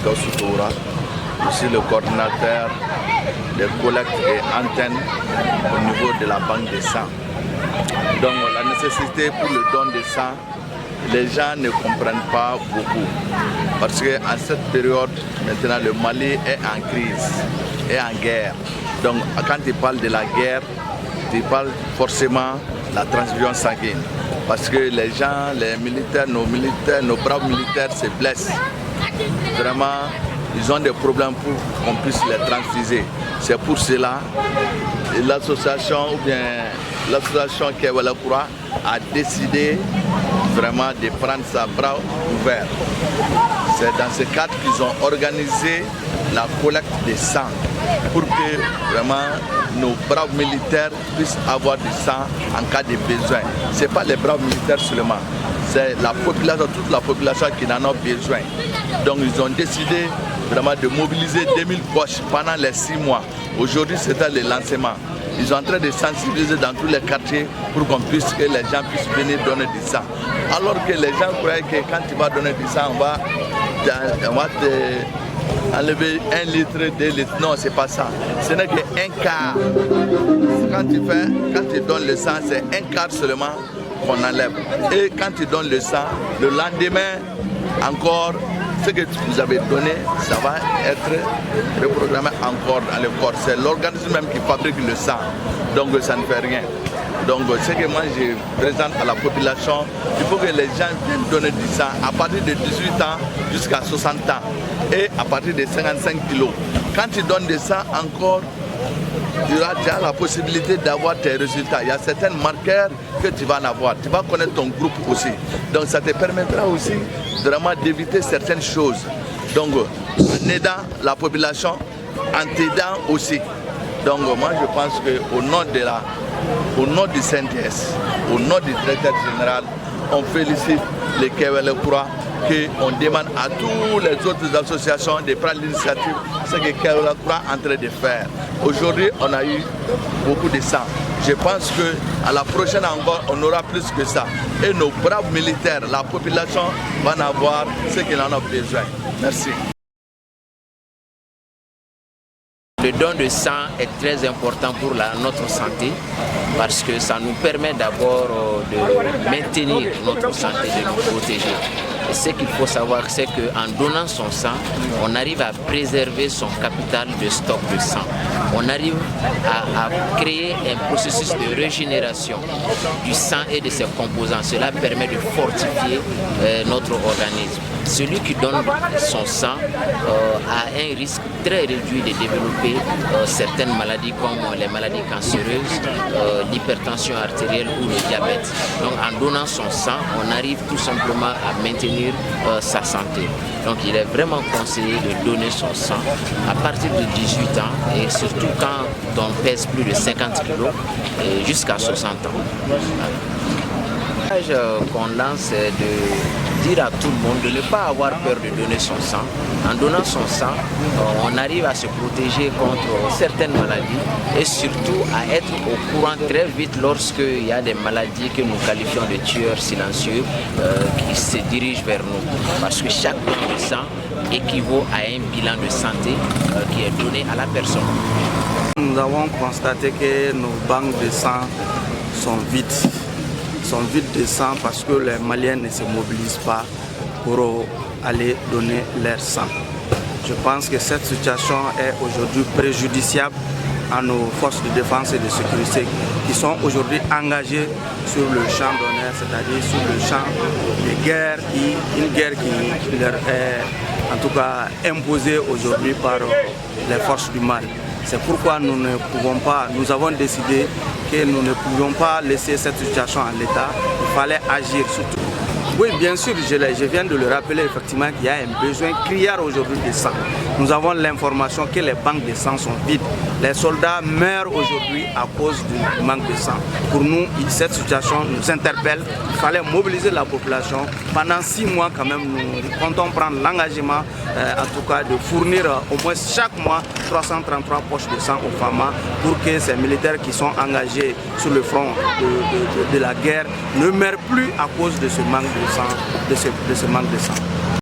Gaussou Toura. Je suis le coordinateur des collectes et antennes au niveau de la banque de sang. Donc la nécessité pour le don de sang, les gens ne comprennent pas beaucoup. Parce qu'en cette période, maintenant le Mali est en crise, est en guerre. Donc quand tu parles de la guerre, tu parles forcément de la transfusion sanguine. Parce que les gens, les militaires, nos braves militaires se blessent. Vraiment, ils ont des problèmes pour qu'on puisse les transfuser. C'est pour cela que l'association Kewele Kura a décidé vraiment de prendre sa bras ouvert. C'est dans ce cadre qu'ils ont organisé la collecte de sang pour que vraiment nos braves militaires puissent avoir du sang en cas de besoin. Ce n'est pas les braves militaires seulement, c'est la population, toute la population qui en a besoin. Donc ils ont décidé vraiment de mobiliser 2000 poches pendant les 6 mois. Aujourd'hui c'était le lancement. Ils sont en train de sensibiliser dans tous les quartiers pour que les gens puissent venir donner du sang. Alors que les gens croyaient que quand tu vas donner du sang, on va te enlever 1 litre, 2 litres. Non, c'est pas ça. Ce n'est qu'un quart. Quand tu donnes le sang, c'est un quart seulement qu'on enlève. Et quand tu donnes le sang, le lendemain, encore, ce que vous avez donné, ça va être reprogrammé encore dans le corps. C'est l'organisme même qui fabrique le sang. Donc ça ne fait rien. Donc ce que moi je présente à la population, il faut que les gens viennent donner du sang à partir de 18 ans jusqu'à 60 ans et à partir de 55 kilos. Quand tu donnes du sang encore, tu as la possibilité d'avoir tes résultats. Il y a certains marqueurs que tu vas en avoir. Tu vas connaître ton groupe aussi. Donc ça te permettra aussi vraiment d'éviter certaines choses. Donc en aidant la population, en t'aidant aussi. Donc moi je pense qu'au nom du CNTS, au nom du directeur général, on félicite les Kewele Kura, qu'on demande à toutes les autres associations de prendre l'initiative, ce que Kewele Kura est en train de faire. Aujourd'hui, on a eu beaucoup de sang. Je pense qu'à la prochaine encore, on aura plus que ça. Et nos braves militaires, la population va en avoir ce qu'il en a besoin. Merci. Le don de sang est très important pour notre santé parce que ça nous permet d'abord de maintenir notre santé, de nous protéger. Et ce qu'il faut savoir, c'est qu'en donnant son sang, on arrive à préserver son capital de stock de sang. On arrive à créer un processus de régénération du sang et de ses composants. Cela permet de fortifier notre organisme. Celui qui donne son sang a un risque très réduit de développer certaines maladies comme les maladies cancéreuses, l'hypertension artérielle ou le diabète. Donc en donnant son sang, on arrive tout simplement à maintenir sa santé. Donc il est vraiment conseillé de donner son sang à partir de 18 ans et surtout quand on pèse plus de 50 kg jusqu'à 60 ans. Le message qu'on lance est de dire à tout le monde de ne pas avoir peur de donner son sang. En donnant son sang, on arrive à se protéger contre certaines maladies et surtout à être au courant très vite lorsqu'il y a des maladies que nous qualifions de tueurs silencieux qui se dirigent vers nous. Parce que chaque don de sang équivaut à un bilan de santé qui est donné à la personne. Nous avons constaté que nos banques de sang sont vides. Sont vides de sang parce que les Maliens ne se mobilisent pas pour aller donner leur sang. Je pense que cette situation est aujourd'hui préjudiciable à nos forces de défense et de sécurité qui sont aujourd'hui engagées sur le champ d'honneur, c'est-à-dire sur le champ de guerre, une guerre qui leur est en tout cas imposée aujourd'hui par les forces du mal. C'est pourquoi nous ne pouvons pas, nous avons décidé que nous ne pouvions pas laisser cette situation en l'état, il fallait agir surtout. Oui, bien sûr, je viens de le rappeler effectivement qu'il y a un besoin criard aujourd'hui de sang. Nous avons l'information que les banques de sang sont vides. Les soldats meurent aujourd'hui à cause du manque de sang. Pour nous, cette situation nous interpelle. Il fallait mobiliser la population. Pendant 6 mois quand même, nous comptons prendre l'engagement en tout cas de fournir au moins chaque mois 333 poches de sang aux FAMA pour que ces militaires qui sont engagés sur le front de la guerre ne meurent plus à cause de ce manque de sang, de ce manque de sang.